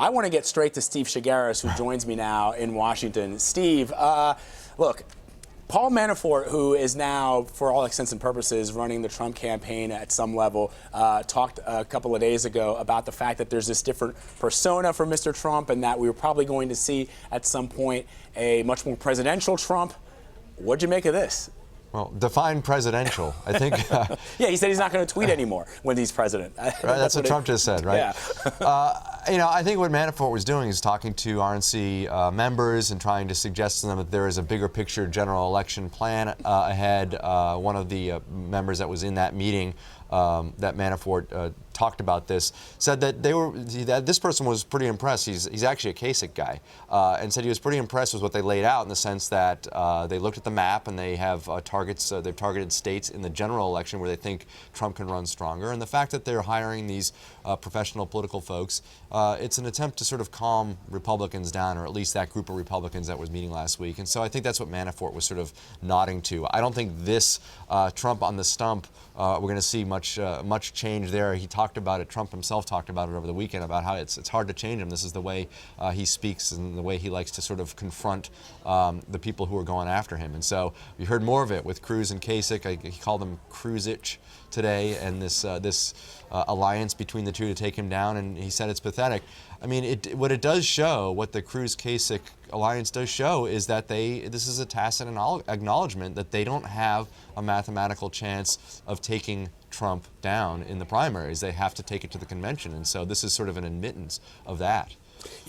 I want to get straight to Steve Chaggaris, who joins me now in Washington. Steve, look, Paul Manafort, who is now, for all intents and purposes, running the Trump campaign at some level, talked a couple of days ago about the fact that there's this different persona for Mr. Trump and that we were probably going to see at some point a much more presidential Trump. What'd you make of this? Well, define presidential. I think. Yeah, he said he's not going to tweet anymore when he's president. Right, that's what Trump just said, right? Yeah. I think what Manafort was doing is talking to RNC members and trying to suggest to them that there is a bigger picture general election plan ahead. One of the members that was in that meeting that Manafort talked about this said that this person was pretty impressed. He's actually a Kasich guy, and said he was pretty impressed with what they laid out in the sense that they looked at the map and they have targets. They've targeted states in the general election where they think Trump can run stronger, and the fact that they're hiring these professional political folks, it's an attempt to sort of calm Republicans down, or at least that group of Republicans that was meeting last week. And so I think that's what Manafort was sort of nodding to. I don't think this Trump on the stump, we're going to see much change there. He talked about it. Trump himself talked about it over the weekend about how it's hard to change him. This is the way he speaks and the way he likes to sort of confront the people who are going after him. And so we heard more of it with Cruz and Kasich. He called them Cruzich today, and this alliance between the two to take him down. And he said it's pathetic. I mean, what it does show, what the Cruz-Kasich alliance does show, is that this is a tacit acknowledgement that they don't have a mathematical chance of taking Trump down in the primaries. They have to take it to the convention, and so this is sort of an admittance of that.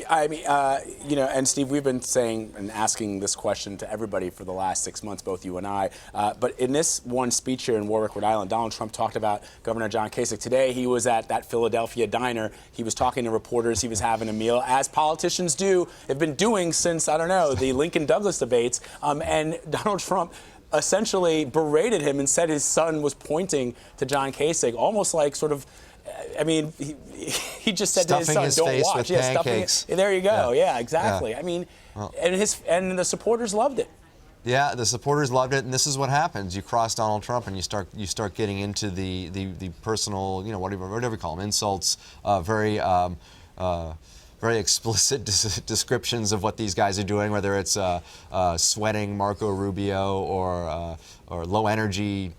I mean, and Steve, we've been saying and asking this question to everybody for the last 6 months, both you and I. But in this one speech here in Warwick, Rhode Island, Donald Trump talked about Governor John Kasich. Today, he was at that Philadelphia diner. He was talking to reporters. He was having a meal, as politicians do, have been doing since, I don't know, the Lincoln-Douglas debates. And Donald Trump essentially berated him and said his son was pointing to John Kasich, almost like sort of, I mean, he just said stuffing to his son, "Don't watch." Yeah, pancakes. There you go. Yeah, exactly. Yeah. I mean, and the supporters loved it. Yeah, the supporters loved it, and this is what happens. You cross Donald Trump, and you start getting into the personal, whatever you call them, insults, very explicit descriptions of what these guys are doing, whether it's sweating Marco Rubio or low energy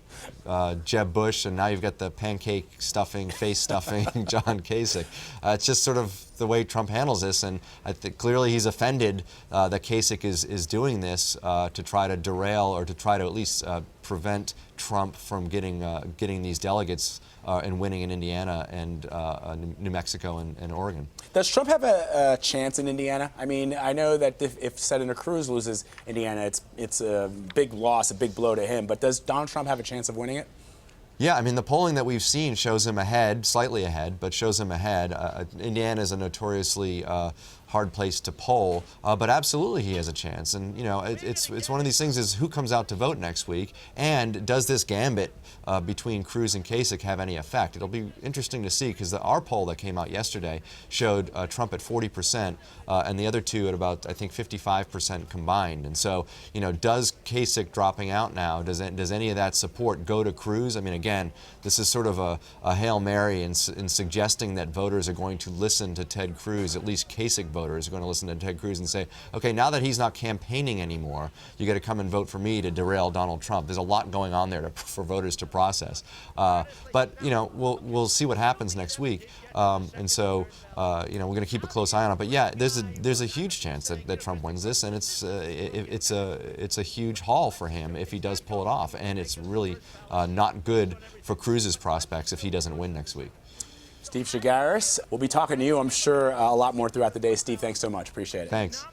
Jeb Bush, and now you've got the pancake stuffing, face stuffing John Kasich. It's just sort of the way Trump handles this, and I think clearly he's offended that Kasich is doing this to try to derail, or to try to at least prevent Trump from getting these delegates and winning in Indiana and New Mexico and Oregon. Does Trump have a chance in Indiana? I mean, I know that if Senator Cruz loses Indiana, it's a big loss, a big blow to him. But does Donald Trump have a chance of winning it? Yeah, I mean, the polling that we've seen shows him ahead, slightly ahead, but shows him ahead. Indiana is a notoriously hard place to poll, but absolutely he has a chance. And it's one of these things: is who comes out to vote next week, and does this gambit between Cruz and Kasich have any effect? It'll be interesting to see, because our poll that came out yesterday showed Trump at 40%, and the other two at about, I think, 55% combined. And so, does Kasich dropping out now? Does any of that support go to Cruz? I mean, again, this is sort of a Hail Mary in suggesting that voters are going to listen to Ted Cruz. At least Kasich voters are going to listen to Ted Cruz and say, okay, now that he's not campaigning anymore, you got to come and vote for me to derail Donald Trump. There's a lot going on there for voters to process. But we'll see what happens next week. And so we're going to keep a close eye on it. But yeah, there's a huge chance that Trump wins this, and it's a huge haul for him if he does pull it off. And it's really not good for Cruz's prospects if he doesn't win next week. Steve Chaggaris, we'll be talking to you, I'm sure, a lot more throughout the day. Steve, thanks so much. Appreciate it. Thanks.